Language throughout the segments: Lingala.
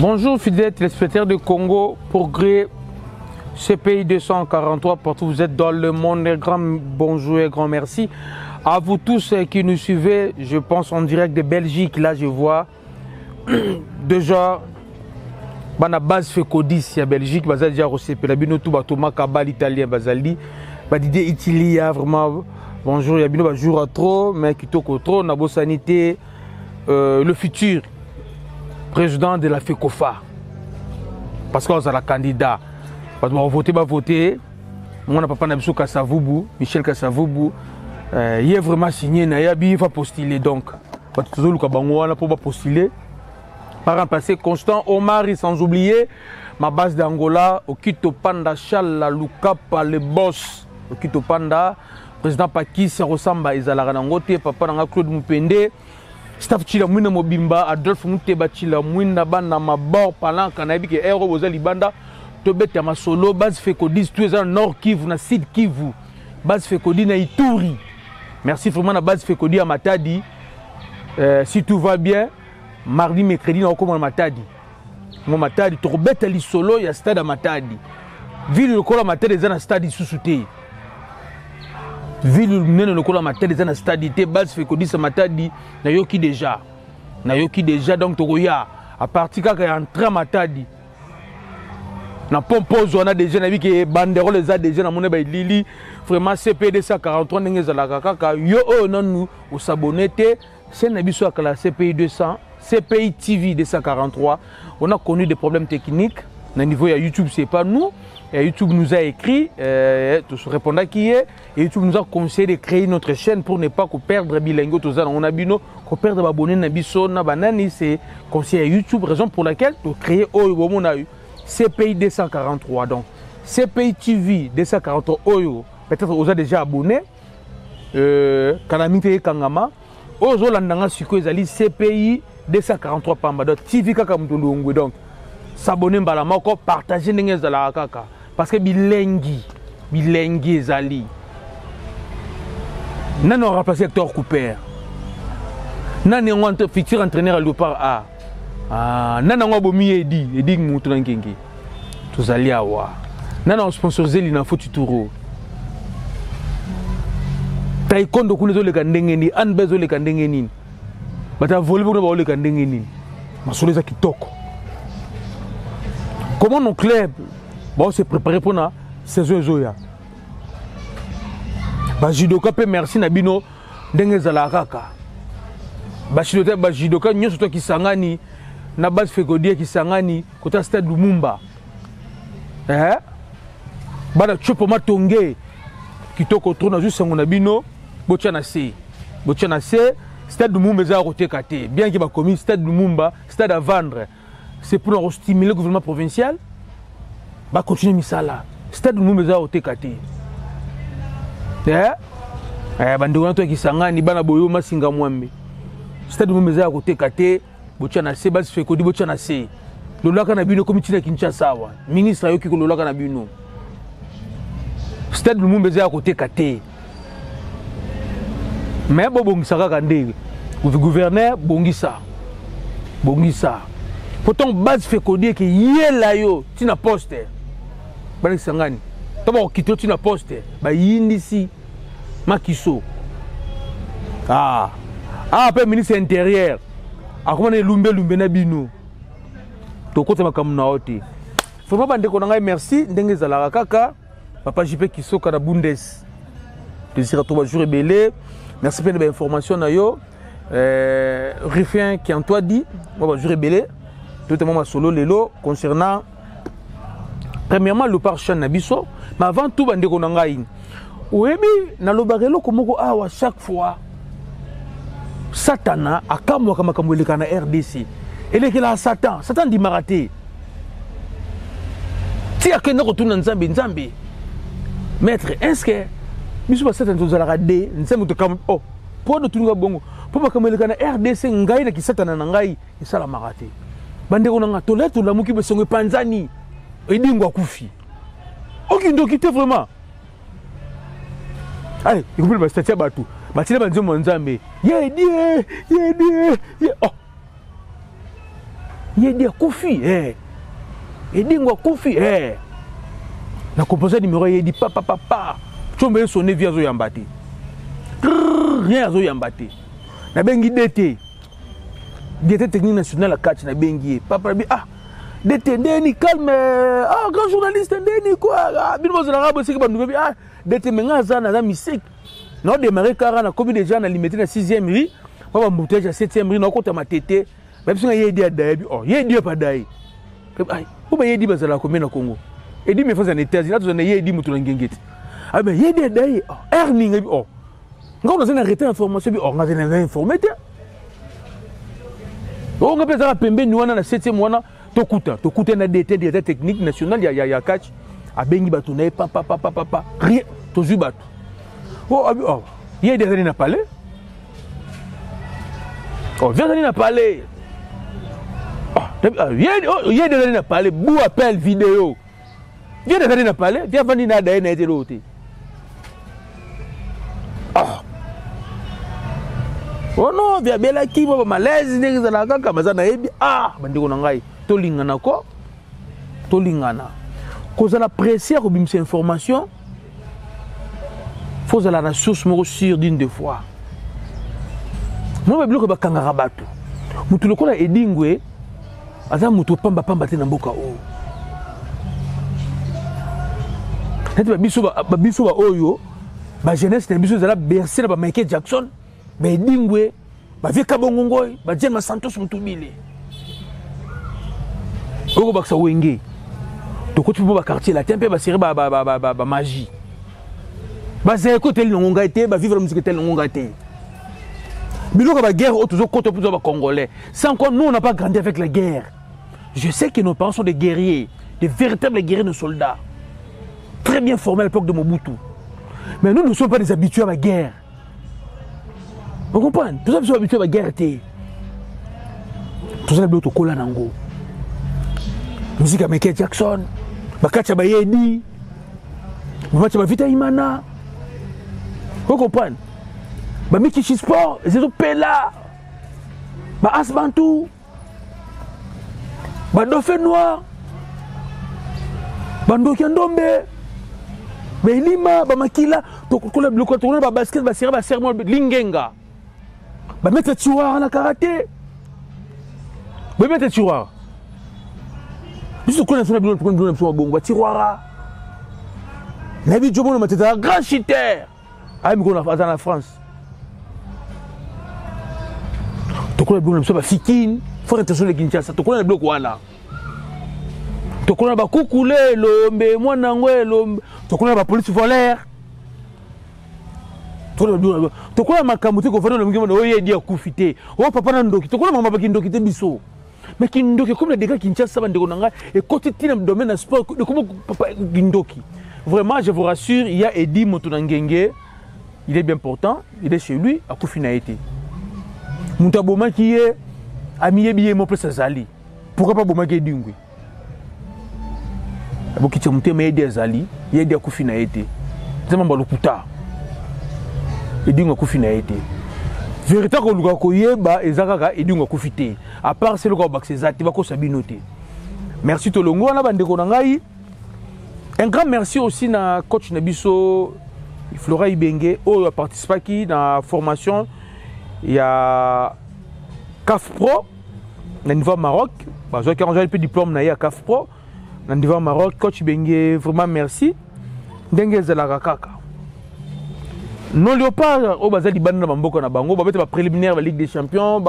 Bonjour fidèles téléspectateurs de Congo, Progrès, CPI 243, partout où vous êtes dans le monde. Un grand bonjour et grand merci à vous tous qui nous suivez. Je pense en direct de Belgique. Là, je vois déjà la base Fecodis à Belgique. Vous avez déjà reçu la binotou batoma kabal italien bazali. Badide Italia vraiment. Bonjour, il y a bien jour à trop, mais qui toko trop. Nabo sanité, le futur président de la FECOFA. Parce qu'on a la candidat. Parce qu'on va voter. Moi, on n'a pas Nabisou Kassavoubou, Michel Kassavoubou. Il est vraiment signé, il va postuler donc. Parce que tout le monde postuler. Par remplacer Constant Omar, sans oublier ma base d'Angola, Okito Panda, Chala, Lukapa, le boss. Okito Panda, président Pakis, Rosamba, Izalara Nangote, Papa Nanga Claude Mupende. Staff Chila Mouina Mobimba, Adolphe Mouteba Chila Mouina Bana Mabor, Palan, Kanabi, Ero, Bozali Banda, Tobet Yamasolo, Base Fecodis, tous les ans, Nord Kivu, na Sud Kivu, Base Fecodi, na Ituri. Merci vraiment à Base Fecodi à Matadi. Si tout va bien, mardi, mercredi, on commence à Matadi. Mon Matadi, Tobet Ali Solo, il y a stade à Matadi. Ville le col à Matadi, il y a un stade sous-souté. Ville le col à Matadi, il y a un stade, Base Fecodi à Matadi, Nayoki déjà. Nayoki déjà, donc Togoya. À partir quand il y a un train à Matadi. Na pompose on a déjà vu que banderole les a déjà na monnaie Lili vraiment CPD 143 ndenge za la kaka yo non nous au s'abonner c'est nabiso à la CPI 200 CPI TV 243 on a connu des problèmes techniques au niveau de YouTube c'est pas nous et YouTube nous a écrit tout se répondant qui est et YouTube nous a conseillé de créer notre chaîne pour ne pas perdre bilingue tout ça on a bino ko perdre abonné nabiso na banani c'est conseillé à YouTube raison pour laquelle to créer on a eu CPI 243 donc CPI TV 243 Oyo peut-être vous avez déjà abonné Kanamite Kangama Ozo Landanga Siko ezali CPI 243 Pamba donc TV kaka mutulungu donc s'abonner mbala moko partager ndenge za la kaka parce que bilengi ezali nani on remplacer Hector Cooper nani on futur entraîneur à Léopard A nana ngo bomi edi mutu na nkengi tozali awa nana sponsorisé lina foti turo taekwondo kuna zo leka ndenge ni anbezo leka ndenge nini bata volleyball ba leka ndenge nini masolo za kitoko comment nos clubs va se préparer pour la saison zoya ba judoka pe merci na bino ndenge za la kaka ba judoka nyoso to kisangani na base Fecodi qui sangani kota stade Lumumba bana chopo matonge kitoko trona juste ngona bino bochana C stade Lumumba za côté katé bien que ba commis stade Lumumba stade à vendre c'est pour stimuler le gouvernement provincial ba continuer misala stade Lumumba za côté katé bandonga to qui sangani bana boyo masinga mwambe stade Lumumba za côté katé bochana se base Fecodi bochana se lolaka na bino comité na Kinshasa wa ministre ayoki ko lolaka na bino stade Lumumba za côté katé mais bobongisa kaka ndenge gouverneur bongisa pourtant base Fecodi ke yela yo tina poste bana sangani to ba kito tina poste ba yindisi makiso pe ministre intérieur akomana lumbe na bino to kota makamuna oti faut pas ndeko nanga merci ndenge zalaka kaka papa JP Kisoka na Bundes désir to ba jour belé merci pour les informations na yo Rifien qui en toi dit ba jour belé tout moment solo lelo concernant premièrement le par chaîne na biso mais avant tout ba ndeko nanga in oyebi na lobarelo komoko awa chaque fois Satana akamwa kama kamweleka na RDC elekela Satan di maraté ti akenda kotuna nzambe maître est-ce que biso ba Satan tozala de nzambe to kam po no tunga bongo po bakamweleka na RDC ngai na kisatana na ngai esala maraté bande ko nga toleto la muki besongo panzani edingwa kufi okindo kite vraiment allez ikubile ba statia batu batile banzo monzambe ye die Yedi akufi Edingo akufi na composé numéro Yedi papa chombe sonné via zo yambati rien zo yambati na bengi DT technique nationale à catch na bengi papa bi DT ndeni calme grand journaliste ndeni quoi bino zo ngabo siki ba nouveau DT menga za na misik na démarrer car na kobi déjà na limité na 6e rue papa mboutage à 7e rue na kota matete même si Yedi adaye bi Yedi pas daye Pourquoi Yedi bazala combien na Congo Yedi me faisait un état là tu as Yedi mutu ngengeti mais Yedi adaye earning on a arrêté l'information on a informé on a peut-être pembe nous na 7e mois tokuta na DT technique nationale ya catch a bengi batu na papa rien to ju batu Yedi azali na parler viens na parler Yedi azali na parler bou appel vidéo Yedi azali na parler viens vandi na daye na été l'autre oh non via bela ki baba malaise ndenge za na kaka bazana yebi bandiko na ngai tolingana ko tolingana kozala presser ko bimisa information faut la na source moko sûre d'une deux fois moi ba biloko bakangaka bato mutu lokola Edingwe aza mutu pamba te na mboka o neti babiso ba oyo ba jeunesse na biso zala bercé na ba Michael Jackson ba Edingwe ba Vika Bongongoi ba James Santos Mutubile oko baksa wenge to ko tu ba quartier la tempe ba série ba magie ba zé ko tel ngonga été ba vivre musique tel ngonga été biloko ba guerre toujours côté pour ba congolais sans quoi nous on n'a pas grandi avec la guerre. Je sais que nos parents sont des guerriers, des véritables guerriers de soldats très bien formés à l'époque de Mobutu, mais nous ne sommes pas des habitués à la guerre. Vous comprenez? Tous les habitués à la guerre étaient tous les habitués au Kola Nango musique à Michael Jackson Bakacha Bayedi Bakacha Vita Imana. Vous comprenez? Miki Sport, Zezo Pela, Asbantou, Dauphin Noir, Bandoki Ndombe, Lima, Makila, le basket, serment Lingenga, mettre tiroir na karaté, mettre tiroir. Je connais son abdomen pour une bonne tiroir. Nabi Djobo m'a un grand chiter. Ah, mais on a fait en France. Tokona bloc na fikine faut attention les Kinshasa tokona bloc wana tokona ba kukule lombe mwana ngwelo tokona ba police volaire tokona makamuti ko fana lombe mwana Yedi akufite o papa na ndoki tokona mama baki ndoki te biso mais kindoki comme les dégâts Kinshasa bandeko nanga et côté tina domaine de sport de comment papa kindoki vraiment je vous rassure il y a Edi Motonangenge il est bien portant il est chez lui akufina été Mouta Boma qui est ami bien mon place Zali. Pourquoi pas Boma qui est Dingwe? Aboki tchamuté mais Yedi Zali, Yedi akufina été. C'est même balokuta. Edingo akufina été. Vérité ko luka ko yeba ezakaka Edingo akufité. À part c'est le ko bakse zati bako sabinoté. Merci Tolongo na bandeko na ngai. Un grand merci aussi na coach Nabiso Flora Ibenge qui a participé dans la formation. Il y a CAF Pro, dans le niveau Maroc. J'ai un peu de diplôme à CAF Pro, dans le niveau Maroc. Coach Bengue, vraiment merci. Dengue Zala Kaka. Non, Léopard, au Bazali Banda Bamboka na Bango, ba préliminaire la Ligue des Champions,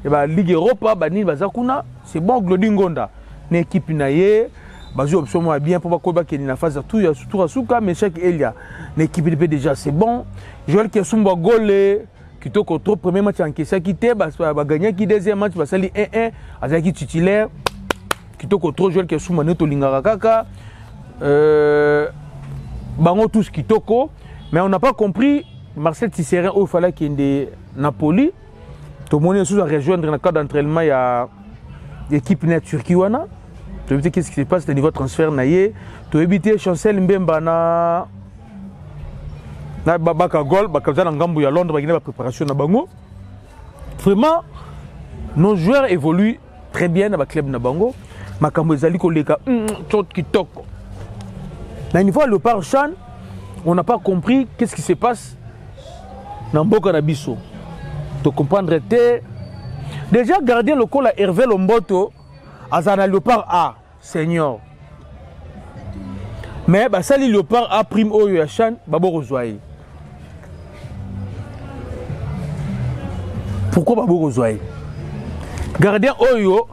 la Ligue Europa, Banil Bazakuna, c'est bon, Glodingonda. Une équipe naïe, Bazou option bien pour pas qu'il y ait une phase tout à souka, mais chaque Elia, une équipe déjà c'est bon. Joël Kiasumba Gole. Kitoko trop premier match encaissé quitté ba gagner qui deuxième match ba sali 1-1 azaki titulaire Kitoko trop joueur qui souma neto lingaka kaka bango tous Kitoko mais on n'a pas compris Marcel Tisserand il fallait qu'il ait Napoli tout le monde est sous à rejoindre dans le cadre d'entraînement il y a l'équipe na Turquie wana tu sais qu'est-ce qui se passe au niveau transfert naie tu éviter Chancel Mbemba na Baka Gol, Baka Ngambu ya Londres, la préparation na bango. Vraiment, nos joueurs évoluent très bien dans le club na bango makambo ezali koleka tot kitoko na niveau le par Chan on n'a pas compris qu'est-ce qui se passe dans mboka na biso to comprendre te déjà gardien le col à Hervé Lomboto azana le par A senior mais bah ça le par A prime oyo ya Chan babo rozwaye. Pourquoi babo rozwaye? Gardien oyo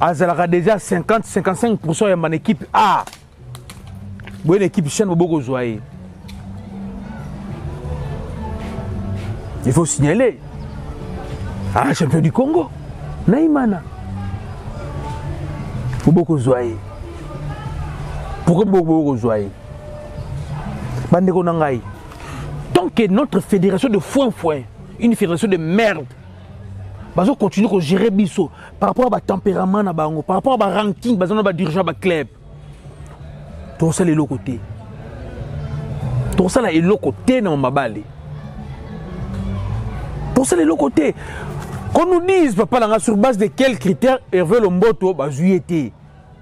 azalaka déjà 50-55% de mon équipe A. Bonne équipe Chan babo rozwaye. Il faut signaler. Ah, champion du Congo. Naïmana. Babo rozwaye. Pourquoi babo rozwaye? Bandeko nangai. Tant que notre fédération de foin, une fédération de merde, bazo continue à gérer biso par rapport à tempérament na bango, par rapport à ranking, bazo na dirigeant ba club. Tout ça les côté. Tout ça là est côté na mabale. Tout ça les côté. Qu'on nous dise papa là sur base de quels critères Hervé Lomboto bazuété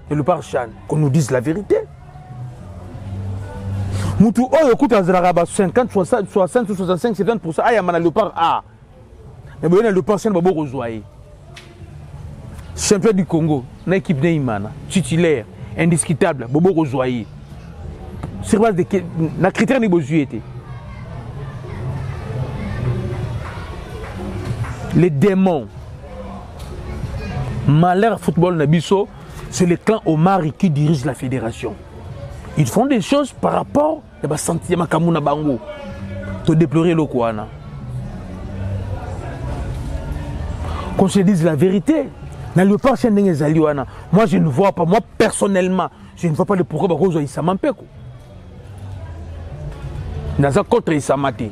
et le par Chan, qu'on nous dise la vérité. Mutu oyo kuta zalaka 50 60 65 70% aya mana le par A. Mais bon, le patient va beaucoup jouer. Champion du Congo, une équipe Neymana, titulaire, indiscutable, beaucoup jouer. Sur base de na critère ni bozué. Les démons, malheur football nabiso, c'est le clan Omari qui dirige la fédération. Ils font des choses par rapport à sentiment kamuna bango. To déplorer le kouana. Qu'on se dise la vérité. Moi, je ne vois pas, moi personnellement, je ne vois pas le pourquoi Barozo Isamampeko. Dans un contre Isamate.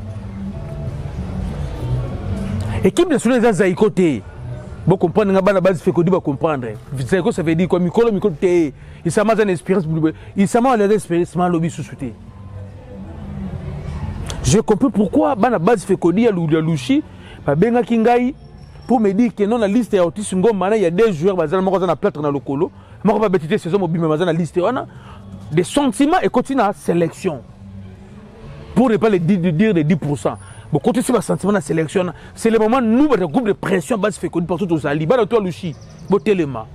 Équipe nationale de Zaïkote. Vous comprenez, la base fait que vous comprendre. Zaïko, ça veut dire quoi? Mikolo, Isama a une expérience. Isama a une expérience, lobby sous-souté. J'ai compris pourquoi la base fait que vous avez louchi, Benga Kingai. Pour me dire que non, la liste est autiste, il y a des joueurs qui sont en plâtre dans le colo. Je ne vais pas dire saison mobile, mais dans la liste, on a des sentiments et continue à sélection. Pour ne pas le dire de 10%. Bon, quand c'est le sentiment de sélection, c'est le moment où nous, le groupe de pression, base fait qu'on partout aux alliés. Bah, toi, Luchi, Botelema.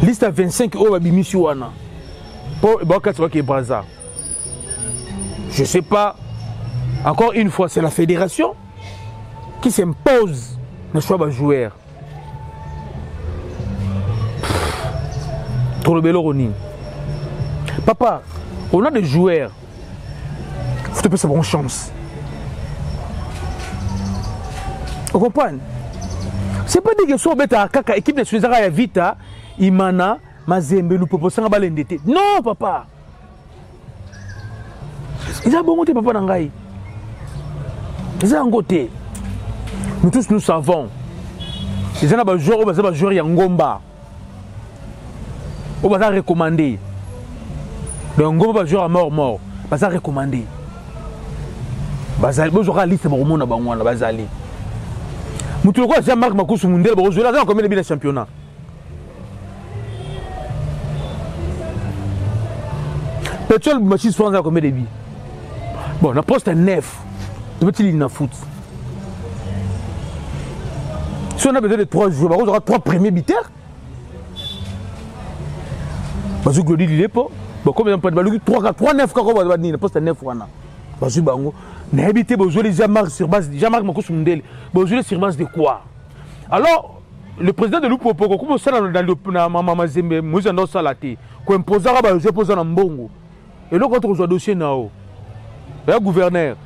Liste à 25 euros, Bimisiwana. Pour Braza. Je ne sais pas. Encore une fois, c'est la fédération qui s'impose le choix de joueur. Trop le Béloroni. Papa, on a des joueurs. Il faut te passer bonne chance. Vous comprenez? C'est pas dire que soit bête à Kaka, équipe de Suezara et Vita, Imana, Mazembe, nous proposons un bal d'été. Non, papa. Ils ont bon côté, papa Nangaï. Ils ont un côté. Nous tous nous savons. Les gens qui ont joué Yangomba. On va recommander. Le Ngomba va jouer à mort. On va recommander. On va liste pour le monde. Bazali. Nous tous les Jean-Marc Makoussou Mundel va jouer là combien de billes championnat. Pétrole Machis France a combien de billes. Bon, la poste est 9. De petit ligne à foot. Si on a besoin de 3 joueurs, on aura 3 premiers buteurs. Parce que Glody, il est pas. Bon, combien de temps 3 9 quand on va dire, poste 9 wana. Parce que Bango, n'habitez pas jouer les Jean-Marc sur base, Jean-Marc Makoussou Mundele, jouer sur base de quoi? Alors, le président de l'Upopo, comme ça dans le Mama Zembe, moi j'en ai salaté, qu'on imposera, je pose un bongo. Et là, quand on reçoit dossier, nao, le gouverneur,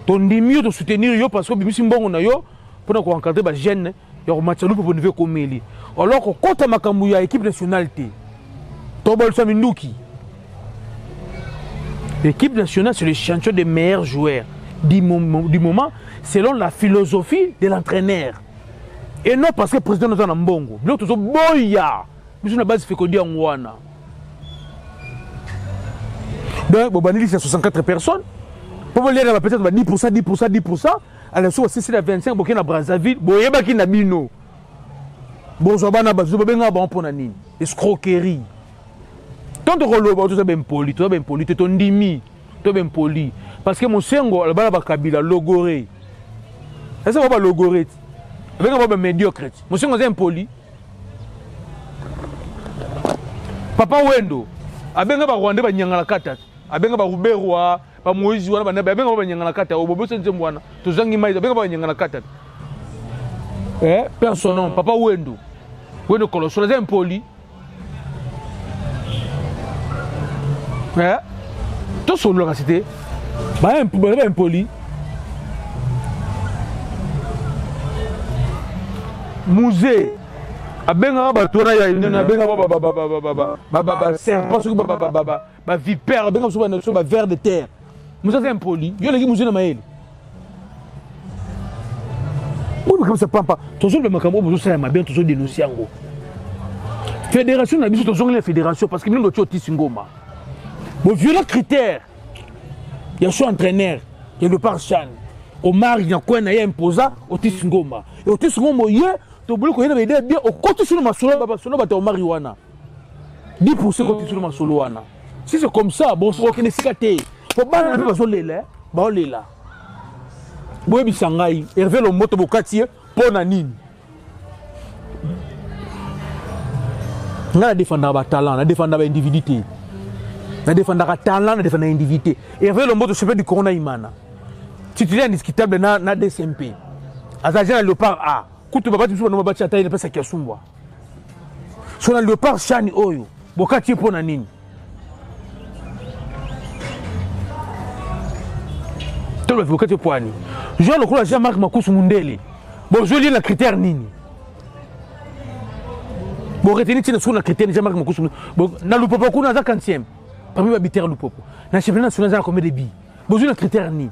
ton mieux de soutenir yo parce que Bimisi Mbongo na yo. Pour nous encadrer les jeunes, il y a un match pour nous comme il. Alors, quand on a une équipe nationale, l'équipe nationale, c'est le champion des meilleurs joueurs du moment, selon la philosophie de l'entraîneur. Et non parce que le président nous a un bongo. Nous sommes boya. Nous sommes base fait qu'on dit en Wana. Donc, Bobanili, c'est 64 personnes. Pour vous dire, peut-être 10%. Alors, si c'est la 25, Burkina Brazzaville, Boyeba qui n'a bino. Bonjour, bana bazo benga bon pour nani. Escroquerie. Tant de roloba tout ça ben poli, tout ça ben poli, tout ndimi, tout ben poli. Parce que mon sengo le bana ba kabila logoré. Est-ce que va logoré? Benga ba médiocre. Mon sengo c'est impoli. Papa Wendo, abenga ba Rwanda ba nyangala kata. Abenga ba Ruberwa, ba Moïse wana ba abenga ba nyangala kata. Obobo senze mwana. Tozangi mai abenga ba nyangala kata. Personne, papa Wendo. Wendo Colosso, c'est impoli. Tout sur la cité. Impoli. Musée. Abenga ba tona ya ina abenga ba serpent sur ba vipère abenga sur ba ver de terre. Musée c'est impoli. Yo les musée na maeli. Oui, mais comme ça pas toujours le macambo vous ça m'a bien toujours dénoncer ngo. Fédération na biso toujours la fédération parce que nous notre Otis Ngoma. Bon violent critère. Il y a son entraîneur, il y a le Parchan. Omar il y a quoi na imposa Otis Ngoma. Et Otis Ngoma yé to bolo ko yé bien au côté sur le masolo baba solo bata Omar Wana. 10% côté sur le masolo wana. Si c'est comme ça, bon c'est aucune sikate. Faut pas na pas solela, ba olela. Boyebi sangai Hervé le moto bokati pona nini na défendre ba talent na défendre ba individualité na défendre talent na défendre individualité Hervé le moto champion du Corona Imana titulaire indiscutable na DSMP azaja na Léopard A kutu babati biso na babati ataye na pesa kiasumbwa so na Léopard Chani oyo bokati pona nini to le bokati poani Jean le courage Jean-Marc Makusu Mundele. Bon, je lis la critère nini. Bon, retenez sur la critère Jean-Marc Makusu Mundele. Bon, na Lupopo kuna za 40e. Parmi les habitants Lupopo. Na championnat national za combien de billes. Bon, je lis la critère nini.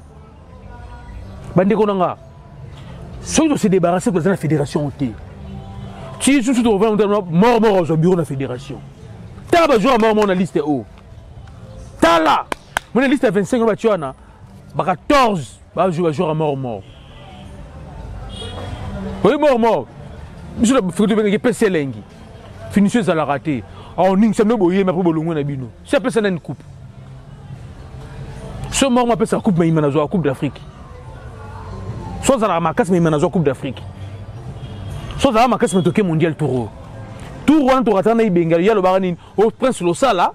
Bande konanga. Ceux qui se débarrasser de la fédération OT. Si tout on va mort au bureau de la fédération. T'as pas joué mort na liste haut. T'as là. Mon liste à 25 ba tuana. Ba 14 bah je vais jouer à mort. Oui mort. Je vais faire des PC lengi. Finissez à la rater. On ning ça me boyer mais pour bolongo na bino. C'est pas ça une coupe. Ce mort m'appelle ça coupe mais il m'a joué à Coupe d'Afrique. Soit à la marcasse mais il m'a joué à Coupe d'Afrique. Soit à la marcasse mais toqué mondial tour. Tour on to ratana ibengali ya le barani au prince lo sala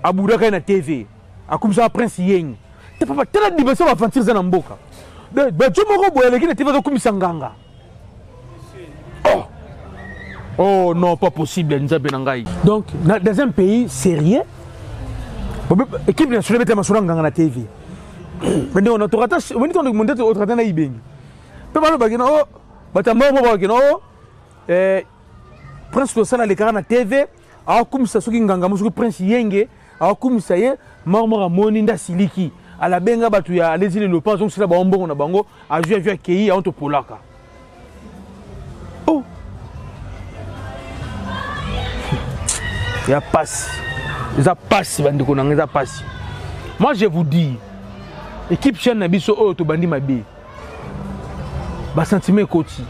abudaka na TV. A comme ça prince yeng. Tu peux pas te la dimension va fantir ça n'amboka. Ben tu me rebois les qui ne va comme sanganga. Oh non pas possible nzabe nangai. Donc dans un pays sérieux équipe nationale bête masolanga na TV. Mais on a tout rattaché, on dit on demande au traité na ibengi. Pe balo bagina oh batamba mo bagina oh prince to sana le kara na TV a comme ça soki nganga mo soki prince yenge a comme ça ye marmora moni nda siliki. À la benga batu ya allez le pas donc c'est là bonbon na bango a jouer kei a onto polaka. Oh. Ya passe. Ça passe bande ko nanga ça passe. Moi je vous dis équipe chaîne na biso o to bandi mabe. Ba sentiment koti.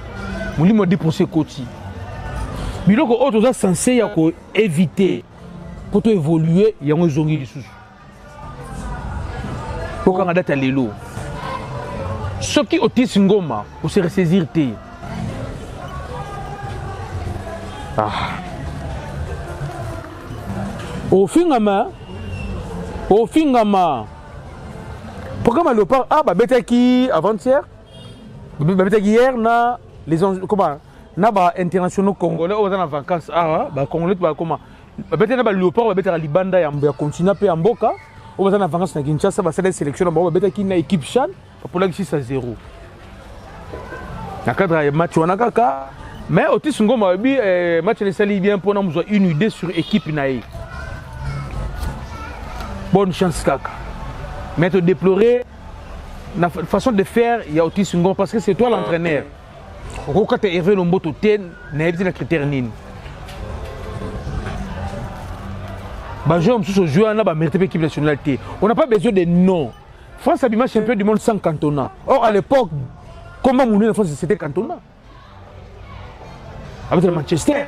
Mulimo 10% koti. Biloko o to za censé ya ko éviter pour to évoluer yango zongi lisusu. Pour qu'on date à l'élo. Ce qui Otis Ngoma pour se ressaisir. Au fingama. Pourquoi le pas bah bête qui avant-hier. Bête hier na les comment na ba internationaux congolais aux en vacances bah congolais bah comment bête na ba léopard ba bête à libanda ya continent pe mboka. On va en vacances na Kinshasa va faire des sélections on va bête qui na équipe Chan pour la 6-0. Na cadre match on a kaka mais Otis Ngoma bi match ne sali bien pour nous avoir une idée sur équipe naïe. Bonne chance kaka. Mais te déplorer la façon de faire il y a Otis Ngoma parce que c'est toi l'entraîneur. Quand tu es Hervé Lomboto ten na pas critère nini. L'équipe nationale. On n'a pas besoin de noms. France a bien champion du monde sans Cantona. Or, à l'époque, comment Mouné la France c'était Cantona. avec Manchester.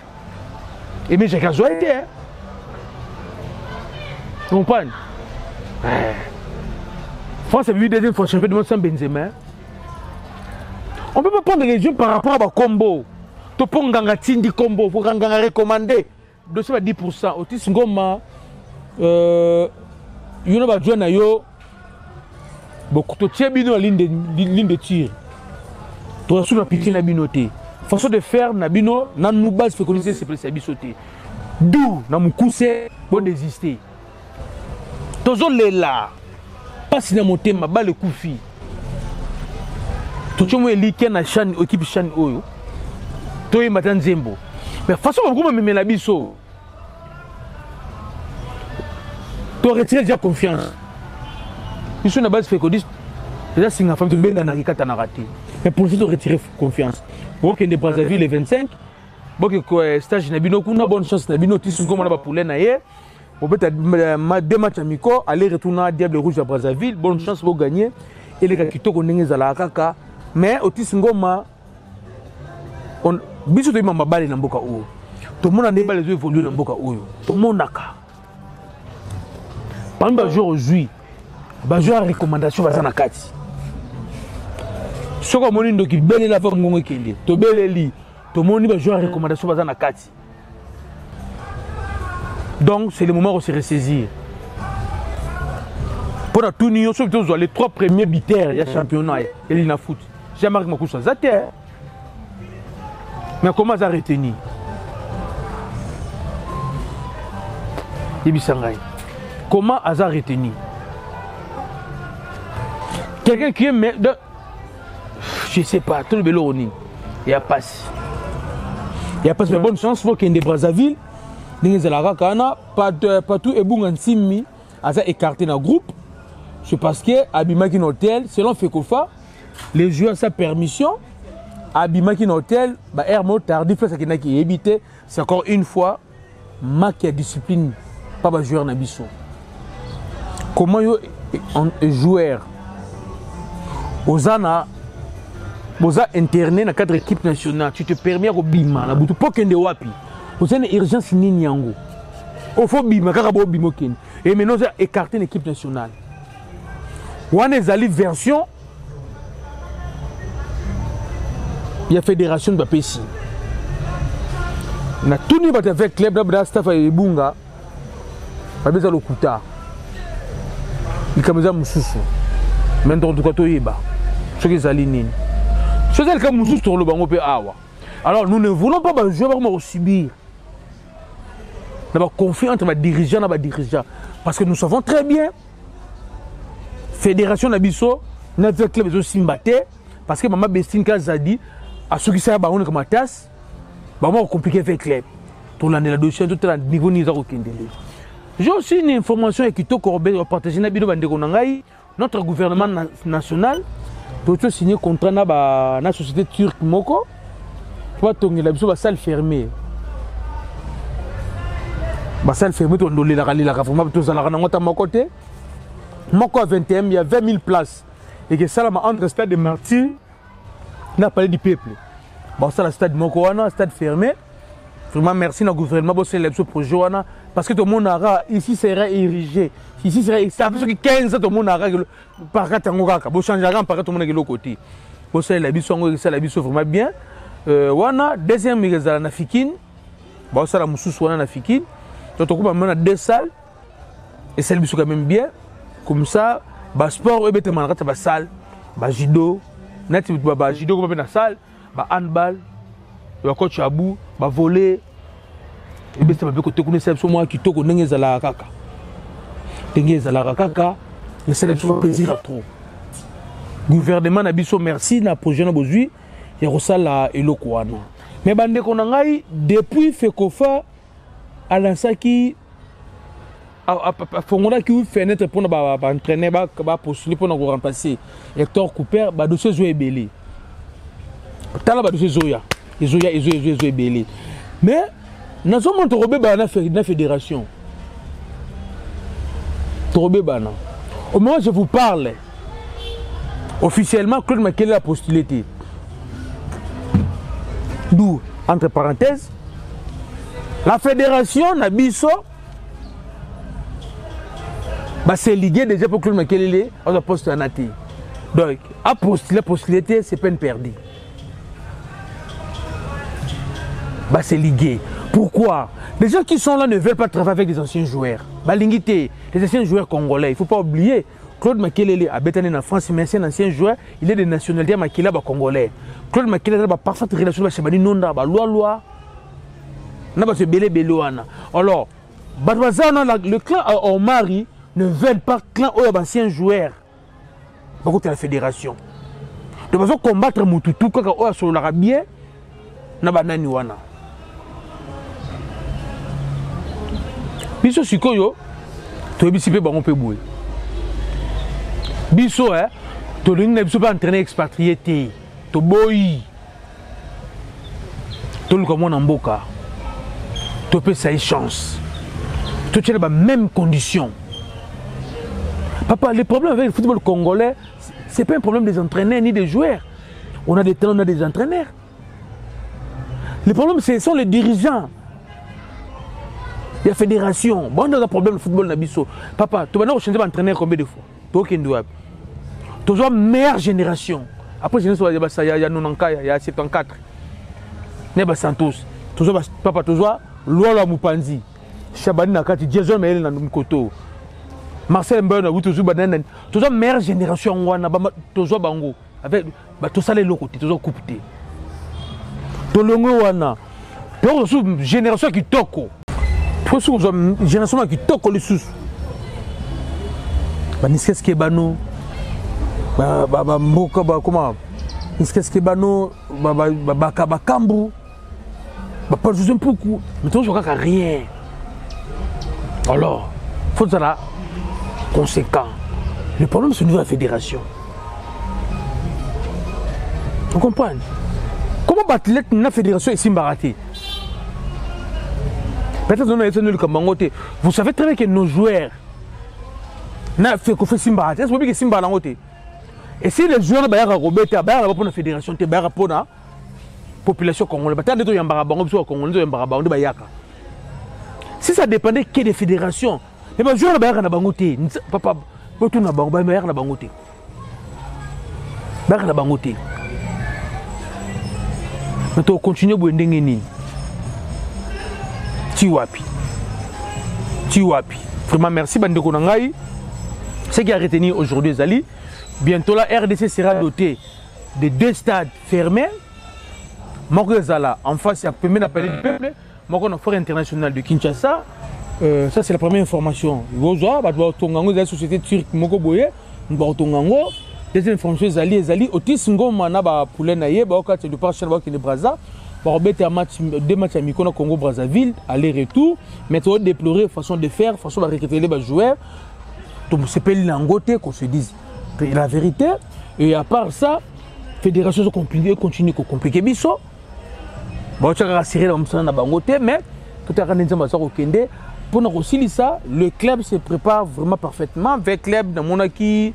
Et mais j'ai qu'à jouer. Vous comprenez? France a vu deuxième fois champion du monde sans Benzema. On ne peut pas prendre les jeux par rapport à combo. Tu peux pas Tindi combo, pour recommander. De 10%. Otis Ngoma, il y a un joueur beaucoup de tiers bino ligne de tir. Tu as sous la piqué na binoté. Façon de faire na bino, na nous base fait connaître c'est précis bisoté. D'où na mukuse pour désister. Tozo lela. Pas si na monter ma balle koufi. Tu chomo elike na chan équipe chan oyo. Toi matin Zembo. Mais façon comment me met la biso. Tu retires déjà confiance. Ils sont à base fait que déjà si la femme te met dans la ricata n'a raté. Mais pour ça tu retirer confiance. Pour que les Brazzaville les 25, pour que stage na bino kuna bonne chance na bino tisu comme on a pour l'année. On peut deux matchs amicaux aller retourner à Diable Rouge à Brazzaville, bonne chance pour gagner et les Kakito qu'on za la kaka. Mais au tisu ngoma on biso de mama balle na mboka oyo. Tout le monde a des balles évoluer dans mboka oyo. Tout le monde a ka. Parmi les joueurs aujourd'hui, les joueurs recommandation bazana kati. Soko moni ndoki bele la femme ngongo kende. To bele li. To moni les joueurs recommandation bazana kati. Donc c'est le moment où se ressaisir. Pour la tournée, surtout les 3 premiers buteurs, il y a championnat, il y a foot. J'ai marqué ma course à terre. Mais comment ça retenir? Comment hasard retenir? Quelqu'un qui est je ne sais pas, tout le vélo il y a pas. Il y a pas de bonne chance pour qu'il y ait des Brazzaville. Partout et bon Simi a écarté dans le groupe. C'est parce que Abimaki Hotel, selon Fekofa, les joueurs sa permission. Abimaki Hotel, Hermo tardif, qui évité, c'est encore une fois, ma discipline, pas de joueur Nabiso. Comment un joueur Ozana interné dans 4 équipes nationales, tu te permets au bima, na butu pokende wapi. Vous avez une urgence nini yango. Il faut bima karabo bimo ken. Et maintenant vous avez écarté l'équipe nationale. Wan ezali version il y a fédération de PSI. Na tout ni bat avec club là staff et bunga. Ba beza lokuta. Ikameza mususu. Maintenant tout ka to yeba. Ce qui ezali nini. Ce qui comme mususu to lo bango pe awa. Alors nous ne voulons pas jouer vraiment subir. Nous avons confiance entre les dirigeants et les dirigeants. Parce que nous savons très bien, Fédération Nabiso, notre club est aussi battu. Parce que Maman Bestine Kazadi, à ceux qui savent comme ma tasse, c'est compliqué avec le club. Tout l'année, la dossier, tout le niveau n'y a aucun délai. J'ai aussi une information qui est partagée notre gouvernement national, peut signer un contrat avec la société turque Moko. La salle fermée. La salle fermée, Moko à 21, il y a 20 000 places. Et que ça, entre le stade de Martyrs, on a parlé du peuple. Bon, ça, le stade Moko, le stade fermé. Vraiment, merci au gouvernement pour ce projet. Parce que tout le monde ici serait érigé. Ici serait. Ça fait 15 ans tout le monde a par contre, bon, changer par tout le monde de l'autre côté. Bon, ça, la biso vraiment bien. Wana deuxième igazala na Fikine ba sala mususu wana na Fikine donc on a 2 salles et celle biso quand même bien comme ça ba sport et bete manaka ba salle ba judo nati ba judo comme na salle ba handball ba coach abu ba volley et bete ba côté connaître so moi qui toko ndenge zala kaka ndenge zala kaka et c'est le plaisir à trop gouvernement na biso merci na projet na bozui et Rosala et Lokwana. Mais bande konangai depuis Fekofa à l'insaki à Fongola qui ouvre fenêtre pour entraîner postuler pour nous remplacer Hector Cooper ba dossier Zoé Belé. Tala ba dossier Zoya Belé. Mais nous sommes robé bana fédération. Robé bana. Au moment où je vous parle officiellement Claude Makele a postulé. D'où entre parenthèses, la fédération Nabiso c'est ligué déjà pour que le Makelele a poste en athée. Donc, à postuler, c'est peine perdue. C'est ligué. Pourquoi? Les gens qui sont là ne veulent pas travailler avec des anciens joueurs. Les anciens joueurs congolais, il ne faut pas oublier. Claude Makelele a bétané en France, mais c'est un ancien joueur, il est de nationalité Makelele congolais. Claude Makelele a parfaite relation avec Chabani Nonda, loi. Alors, le clan Omari ne veulent pas clan aux anciens joueurs. Par contre, la fédération. De façon combattre Moutoutou, quand on a sur l'Arabie, na banani wana. Biso sikoyo, to ebisipe bango pe boué. Biso to lingi na biso pas entraîner expatrié te, to boyi. To luka mona mboka. To pe sa chance. To tiens les mêmes conditions. Papa, le problème avec le football congolais, ce n'est pas un problème des entraîneurs ni des joueurs. On a des talents, on a des entraîneurs. Le problème, ce sont les dirigeants. Il y a la fédération. Bon, on a un problème de football Nabiso. Papa, tu vas nous changer d'entraîneur combien de fois? Tu as une meilleure génération. Après, il y a 94, il y a 74. Il y a Santos. Papa, tu as Lola Mupanzi. Chabani Nakati, Jason Maël Namukoto. Marcel Mbona, vous toujours banane. Toujours meilleure génération wana, toujours bango avec tout ça les locaux, toujours coupé. Tout le monde wana. Toujours génération qui toko. Toujours génération qui toko les sous. Niskeske bano. Mboka comment? Niskeske bano, kambu. Pas juste un peu coup. Mais toujours rien. Alors, faut ça là. Conséquent. Le problème, c'est au niveau de la fédération. Vous comprenez? Comment battre la fédération est Simbaraté? Peut-être que vous savez très bien que nos joueurs n'ont fait que Simbaraté. C'est que Simbaraté. Et si les joueurs ne pour la fédération, pour la population congolaise, si ça dépendait que des fédérations, les joueurs ne sont pas papa, tu n'as pas de bangoté. Mais tu continues à boire Tiwapi. Vraiment merci Bandeko Nangai. Ce qui a retenu aujourd'hui Zali. Bientôt la RDC sera dotée de 2 stades fermés. Mokozala en face, il y a le premier appel du peuple. Moko Foire international de Kinshasa. Ça c'est la première information. La société turque Moko Boye, deuxième information Zali Otis Ngoma na ba poulet na ye ba okati de parcelle ba kine Braza. Ba obete match 2 matchs amicaux na Congo Brazzaville aller-retour, mais tu déplorer façon de faire, façon de recruter les joueurs. Donc c'est pas l'angoté qu'on se dise la vérité. Et à part ça, fédération continue à compliquer biso. Bon tu as rassuré dans ça na bangoté, mais tout à organiser ma soeur au Kende. Pour nous aussi ça, le club se prépare vraiment parfaitement avec club dans Monaki.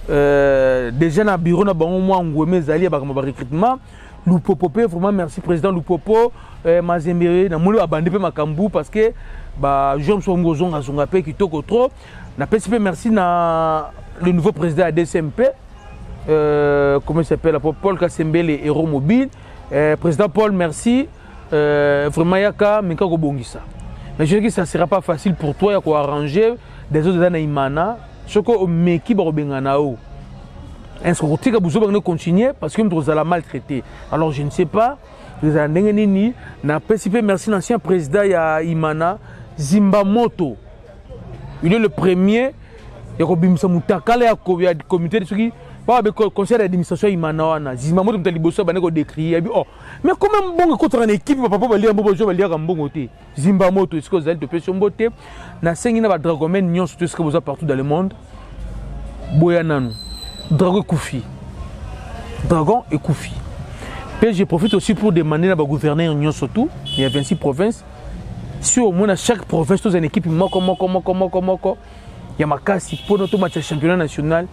Déjà dans le bureau na bango moi ngweme zali ba recrutement Lupopo vraiment merci président Lupopo Mazembe na molo abandé pe makambu parce que ba Jean Songozonga zonga pe kitoko trop na PCP merci na le nouveau président de DCMP comment il s'appelle Paul Kasembele Héros Mobile président Paul merci vraiment yaka minka ko bongisa mais je dis que ça sera pas facile pour toi ya ko arranger des autres dans Imana. Ce que Meki Barobengana est-ce que vous allez continuer parce que vous allez maltraiter. Alors je ne sais pas. Vous avez n'a participé merci l'ancien président ya Imana Zimbamoto. Il est le premier. Il y a un comité de qui pas avec conseil d'administration Imana wana. Zimbamoto mta liboso ba neko décrire. Oh mais comment bon contre une équipe papa ba lire mbobo jo ba lire mbongo te. Zimbamoto est-ce que vous allez te pêcher mbote na sengi na ba dragomen nyon tout ce que vous avez partout dans le monde. Boyananu. Dragon Koufi. Dragon et Koufi. Puis je profite aussi pour demander à la gouverneur Nyon surtout. Il y a 26 provinces. Si au moins à chaque province, tous une équipe, il y a ma casse pour notre match championnat national.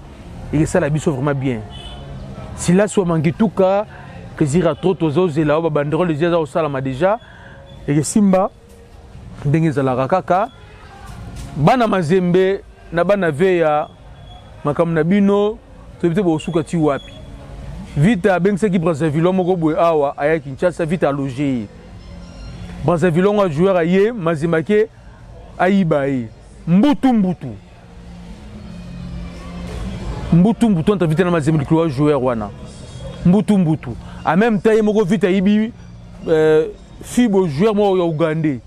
Et ça, la biso vraiment bien. Si là, soit manqué tout cas, plaisir à trop aux là ba banderole déjà au salama déjà et simba ndenge zalaka kaka bana mazembe na bana veya makam na bino to bite bo suka ti wapi vita bengse ki Brazzaville moko boy awa aya Kinshasa vita loger Brazzaville ngo joueur aye mazimake ayibaye mbutu entre vite na mazembe likolo joueur wana mbutu en même temps moko vite ayibi fibo joueur mo ya Ugandais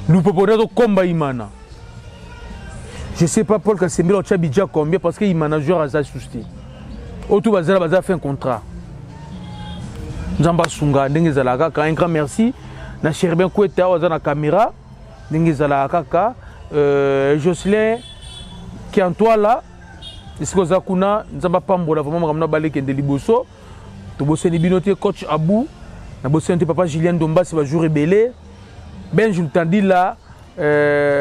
Lupoponato komba imana je sais pas Paul Kasembela au Tchabidja combien parce que imana joueur a souci autour bazala fait un contrat Nzamba Sunga ndenge zalaka ka un grand merci na Cherbin Kweta waza na caméra ndenge zalaka ka Jocelyn qui en toi là isiko zakuna Nzamba pambola vraiment makamna baleke de liboso to boseni binoté coach Abou na boseni papa Julien Dombasi ba jour rebelle Ben je t'ai là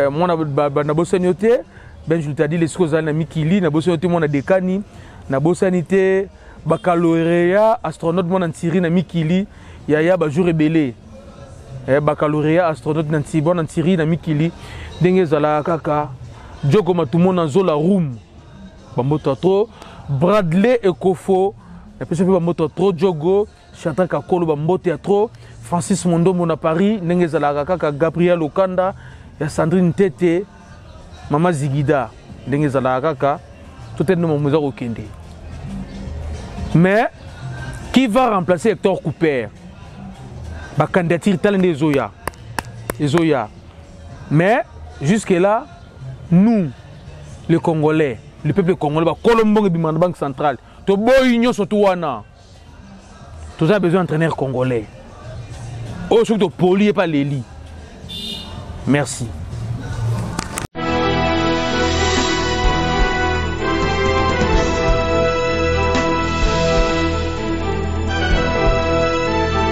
moi na boseni yote Ben je t'ai dit les choses na mikili na boseni yote moi na dekani na boseni te baccalauréat astronaute moi na Syrie na mikili ya ba jour rebelle baccalauréat astronaute na Syrie na mikili ndenge zala kaka Joko matumo na zola room bamboto trop Bradley Ekofo et puis bamboto trop Jogo Chantal Kakolo bamboto trop Francis Mondombo na Paris ndenge zala kaka Gabriel Okanda ya Sandrine Tete Mama Zigida ndenge zala kaka tout est nom moza okende mais qui va remplacer Hector Cooper ba candidature talent Zoya mais jusque là nous les Congolais le peuple congolais ba Colombo bimana banque centrale to boy union surtout wana tous a besoin d'entraîneurs congolais oh surtout poli et pas les lits merci.